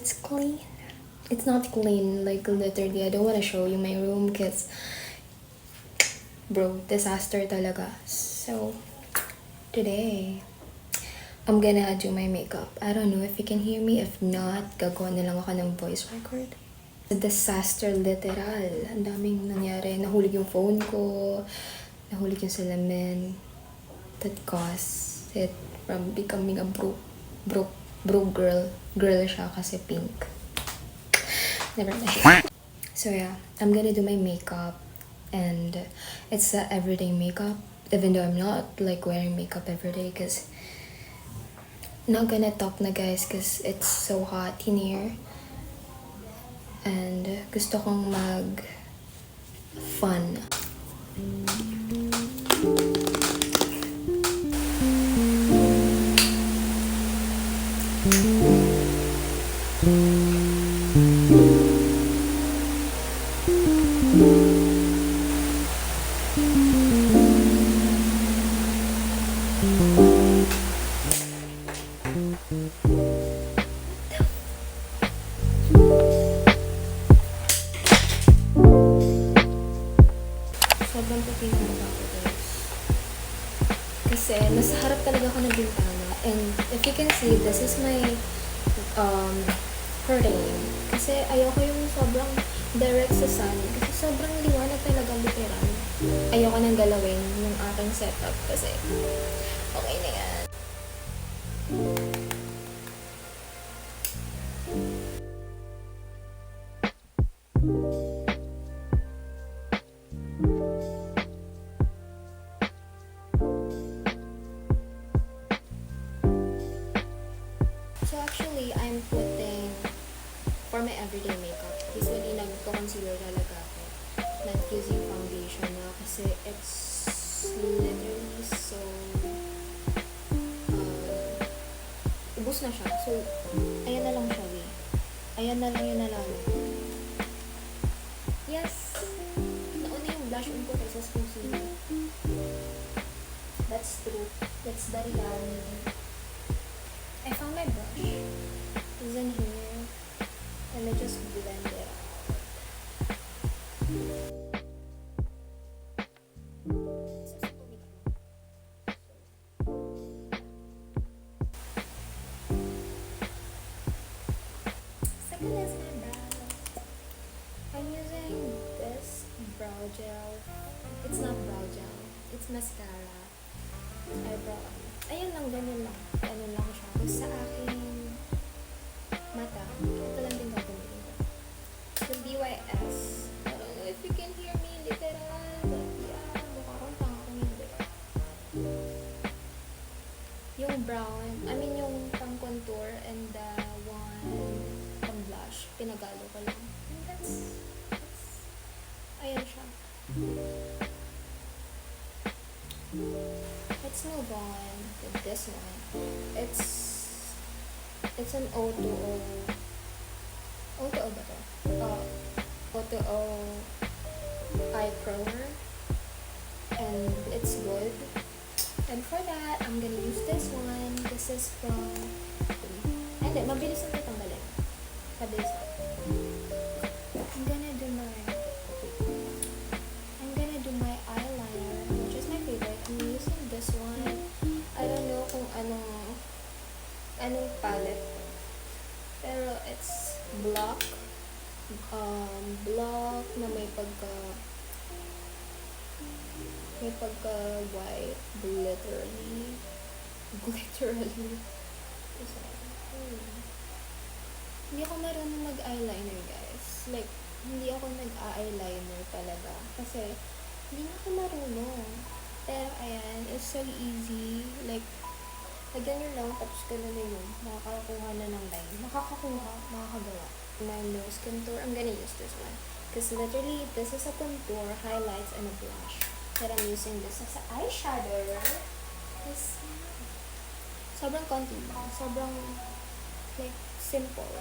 it's clean. It's not clean, like literally. I don't want to show you my room because, bro, disaster talaga. So, today, I'm gonna do my makeup. I don't know if you can hear me. If not, gagawa na lang ako ng voice record. A disaster, literal. Ang daming nangyari. Nahulog yung phone ko. Nahulog yung salamin. That caused it from becoming a broke girl. Girl siya kasi pink. Never mind. So yeah, I'm gonna do my makeup. And it's a everyday makeup. Even though I'm not like wearing makeup every day because not gonna talk na guys because it's so hot in here. And gusto kong mag fun. Sobrang puti na mukha ko guys. Kasi nasa harap talaga ako ng bintana. And if you can see, this is my curtain. Kasi ayoko yung sobrang direct sa sun. Kasi sobrang liwanag talaga literal. Ayoko nang galawin yung aking setup kasi okay na yan. So actually, I'm putting for my everyday makeup. Usually, nagko-concealer talaga ako. Not using foundation na kasi it's literally so ubos na siya. So, ayan na lang siya, eh. Ayan na lang yung nalalo. Yes! Nauna yung blush on ko kaysa sa concealer. That's true. That's the reality. I found my brush. It's in here. Let me just blend it out. Second is my brow. I'm using this brow gel. It's not brow gel. It's mascara. Eyebrow. Ayun lang, ganun lang. Ganun lang siya. Tapos sa aking mata, ito lang din gagamitin ko. Yung BYS. I don't know if you can hear me literal, but yeah, mukha kong tanga kung hindi. Yung brown, I mean yung pang contour and the one pang blush, pinagalo ko lang. And that's ayan siya. Let's move on with this one. It's an O2O. O2O ba to? O2O eye curler. And it's good. And for that, I'm gonna use this one. This is from... Hindi, mabilis na ito tanggalin. Mabilis na. I'm gonna do my eyeliner, which is my favorite. I'm using this one. I don't know kung anong palette. Pero it's black. Black na may pagka white. Glitterly. Hindi ako marunong mag-eyeliner guys. Like, hindi ako nag-eyeliner talaga. Kasi, hindi na ako marunong. Pero, ayan, it's so easy. Like, lagyan nyo lang, tapos gano'n na yun. Makakakuha na ng line. Makakagawa. My nose contour, I'm gonna use this one. Because literally, this is a contour, highlights, and a blush. But I'm using this as an eyeshadow. This, sobrang konti lang. Sobrang, like, simple.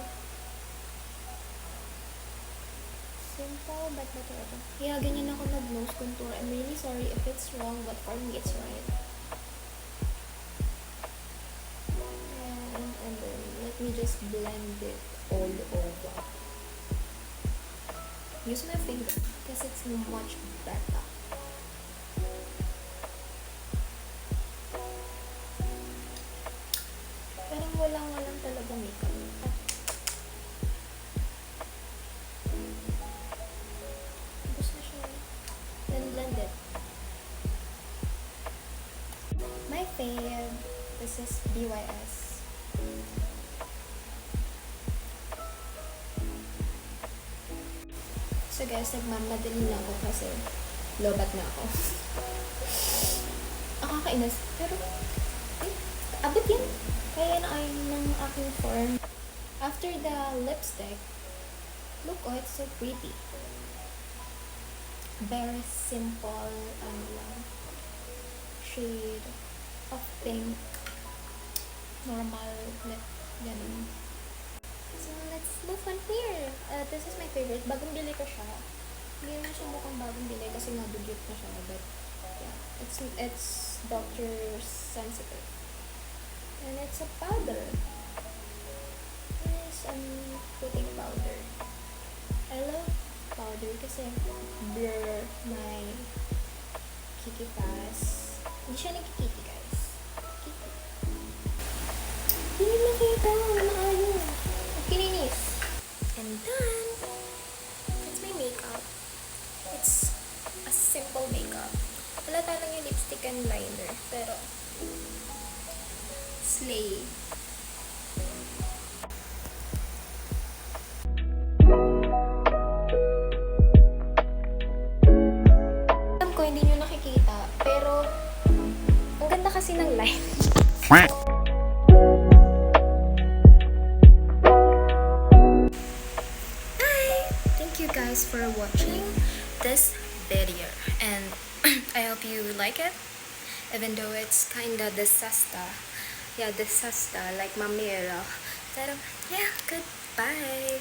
Simple, but better. Yeah, ganyan ako nag-nose contour. I'm really sorry if it's wrong, but for me, it's right. And then, let me just blend it all over. Use my finger because it's much better. Parang walang talaga makeup. Gusto siya. Then blend it. My fave. This is BYS. So guys, nagmamadali na ako kasi lobat na ako. Nakakainis. Pero, abot yan. Kaya na ay ng aking form. After the lipstick, look, oh, it's so pretty. Very simple, lang, shade of pink. Normal lip, ganun. So, let's move on here. This is my favorite. Bagong bili ko siya. Hindi na siya mukhang bagong bili kasi nadugyot na siya. But, yeah. It's Dr. Sensitive. And it's a powder. Yes, I'm putting powder. I love powder kasi blur my kiki pass. Hindi siya nagkikiki, guys. Kiki. Hindi makita. Maayos. Kininis. And done. That's my makeup. It's a simple makeup. Wala lang yung lipstick and liner. Pero, slay. Alam ko, hindi nyo nakikita. Pero, ang ganda kasi ng line. Thank you guys for watching this video, and I hope you like it, even though it's kinda desasta. Yeah, desasta, like mamera. But yeah, goodbye.